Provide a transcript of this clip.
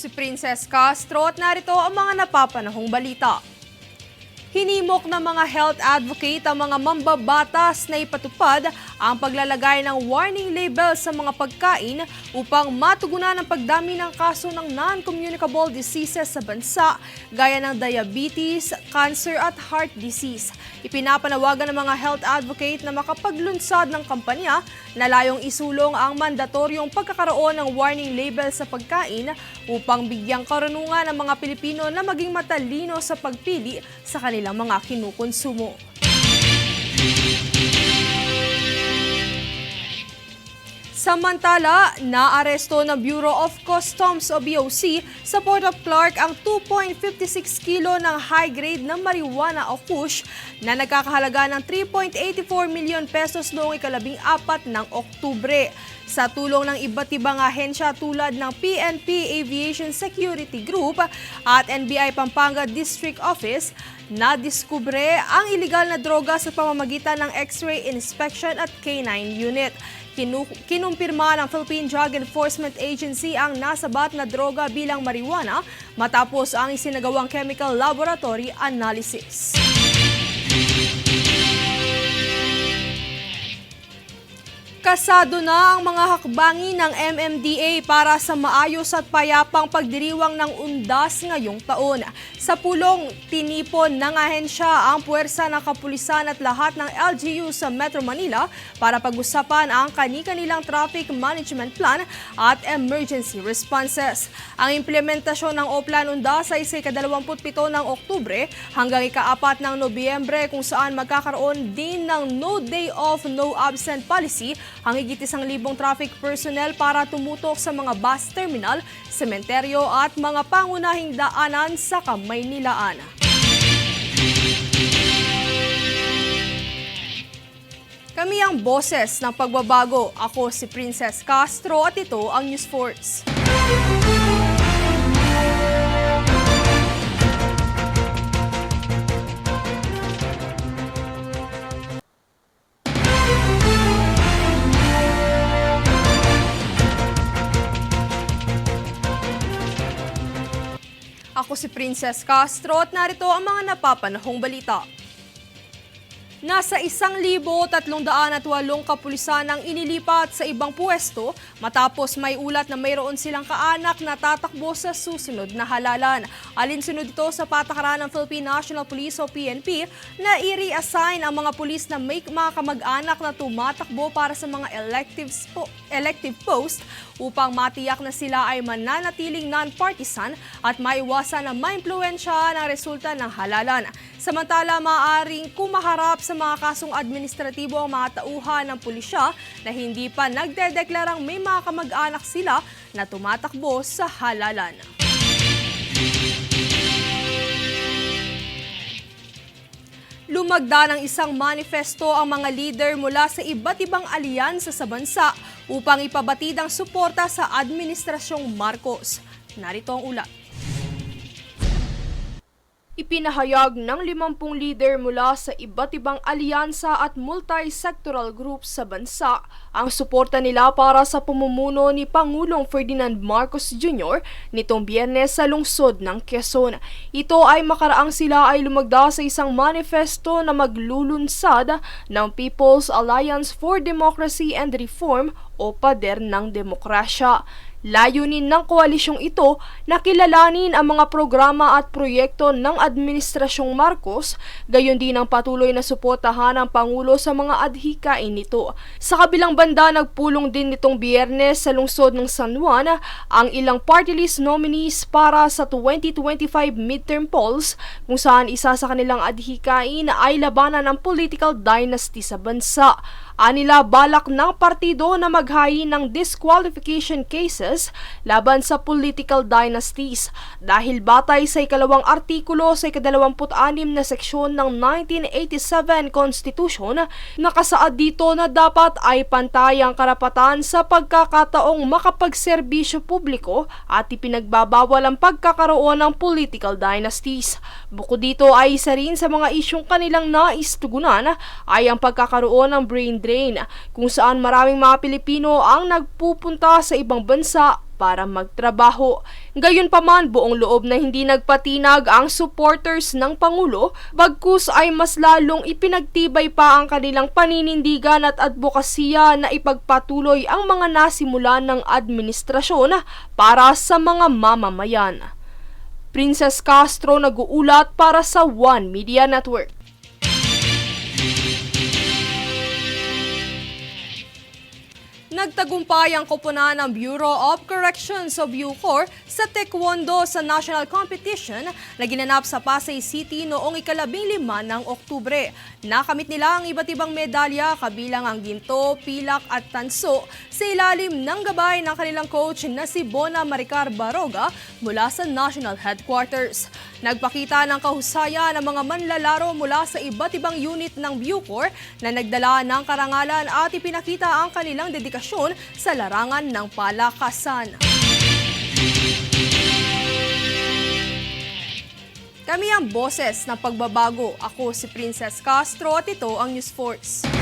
Si Princess Castro at narito ang mga napapanahong balita. Hinimok ng mga health advocate ang mga mambabatas na ipatupad ang paglalagay ng warning label sa mga pagkain upang matugunan ang pagdami ng kaso ng non-communicable diseases sa bansa gaya ng diabetes, cancer at heart disease. Ipinapanawagan ng mga health advocate na makapaglunsad ng kampanya na layong isulong ang mandatoryong pagkakaroon ng warning label sa pagkain upang bigyang karunungan ang mga Pilipino na maging matalino sa pagpili sa kanilang mga kinukonsumo. Samantala, naaresto ng Bureau of Customs o BOC sa Port of Clark ang 2.56 kilo ng high-grade na marijuana o kush na nagkakahalaga ng 3.84 milyon pesos noong ika-14 ng Oktubre. Sa tulong ng iba't ibang ahensya tulad ng PNP Aviation Security Group at NBI Pampanga District Office, nadiskubre ang iligal na droga sa pamamagitan ng X-ray inspection at K9 unit. Kinumpirma ng Philippine Drug Enforcement Agency ang nasabat na droga bilang marijuana matapos ang isinagawang chemical laboratory analysis. Kasado na ang mga hakbangin ng MMDA para sa maayos at payapang pagdiriwang ng undas ngayong taon. Sa pulong tinipon ng ahensya ang puwersa ng kapulisan at lahat ng LGU sa Metro Manila para pag-usapan ang kani-kanilang traffic management plan at emergency responses. Ang implementasyon ng O-Plan Undas ay sa ika-27 ng Oktubre hanggang ika-4 ng Nobyembre kung saan magkakaroon din ng no day off, no absent policy ang higit 1,000 traffic personnel para tumutok sa mga bus terminal, sementeryo at mga pangunahing daanan sa Kamaynilaan. Kami ang boses ng pagbabago. Ako si Princess Castro at ito ang News Force. Ako si Princess Castro at narito ang mga napapanahong balita. Nasa 1,308 kapulisan ang inilipat sa ibang puwesto matapos may ulat na mayroon silang kaanak na tatakbo sa susunod na halalan. Alinsunod ito sa patakaran ng Philippine National Police o PNP na i-reassign ang mga pulis na may mga kamag-anak na tumatakbo para sa mga elective post upang matiyak na sila ay mananatiling non-partisan at maiwasan na maimpluwensya ng resulta ng halalan. Samantala, maaaring kumaharap sa mga kasong administratibo ang mga tauhan ng pulisya na hindi pa nagdedeklarang may mga kamag-anak sila na tumatakbo sa halalan. Lumagda ng isang manifesto ang mga leader mula sa iba't ibang alyansa sa bansa upang ipabatid ang suporta sa Administrasyong Marcos. Narito ang ulat. Ipinahayag ng 50 leader mula sa iba't ibang alyansa at multi-sectoral groups sa bansa ang suporta nila para sa pamumuno ni Pangulong Ferdinand Marcos Jr. nitong Biyernes sa lungsod ng Quezon. Ito ay makaraang sila ay lumagda sa isang manifesto na maglulunsad ng People's Alliance for Democracy and Reform o Pader ng Demokrasya. Layunin ng koalisyong ito na kilalanin ang mga programa at proyekto ng Administrasyong Marcos, gayon din ang patuloy na suportahan ng Pangulo sa mga adhikain nito. Sa kabilang banda, nagpulong din nitong Biyernes sa lungsod ng San Juan ang ilang party list nominees para sa 2025 midterm polls kung saan isa sa kanilang adhikain ay labanan ng political dynasty sa bansa. Anila balak ng partido na maghain ng disqualification cases laban sa political dynasties dahil batay sa ikalawang artikulo sa ika-26 na seksyon ng 1987 Constitution, nakasaad dito na dapat ay pantay ang karapatan sa pagkakataong makapagserbisyo publiko at ipinagbabawal ang pagkakaroon ng political dynasties. Bukod dito ay isa rin sa mga isyong kanilang nais tugunan ay ang pagkakaroon ng brain drain kung saan maraming mga Pilipino ang nagpupunta sa ibang bansa bansa para magtrabaho. Gayunpaman, buong loob na hindi nagpatinag ang supporters ng Pangulo, bagkus ay mas lalong ipinagtibay pa ang kanilang paninindigan at advokasya na ipagpatuloy ang mga nasimulan ng administrasyon para sa mga mamamayan. Princess Castro nag-uulat para sa One Media Network. Nagtagumpay ang koponan ng Bureau of Corrections o Bucor sa Taekwondo sa national competition na ginanap sa Pasay City noong 15 ng Oktubre. Nakamit nila ang iba't ibang medalya kabilang ang ginto, pilak at tanso sa ilalim ng gabay ng kanilang coach na si Bona Maricar Baroga mula sa National Headquarters. Nagpakita ng kahusayan ang mga manlalaro mula sa iba't ibang unit ng Bucor na nagdala ng karangalan at ipinakita ang kanilang dedikasyon sa larangan ng palakasan. Kami ang boses ng pagbabago. Ako si Princess Castro at ito ang News Force.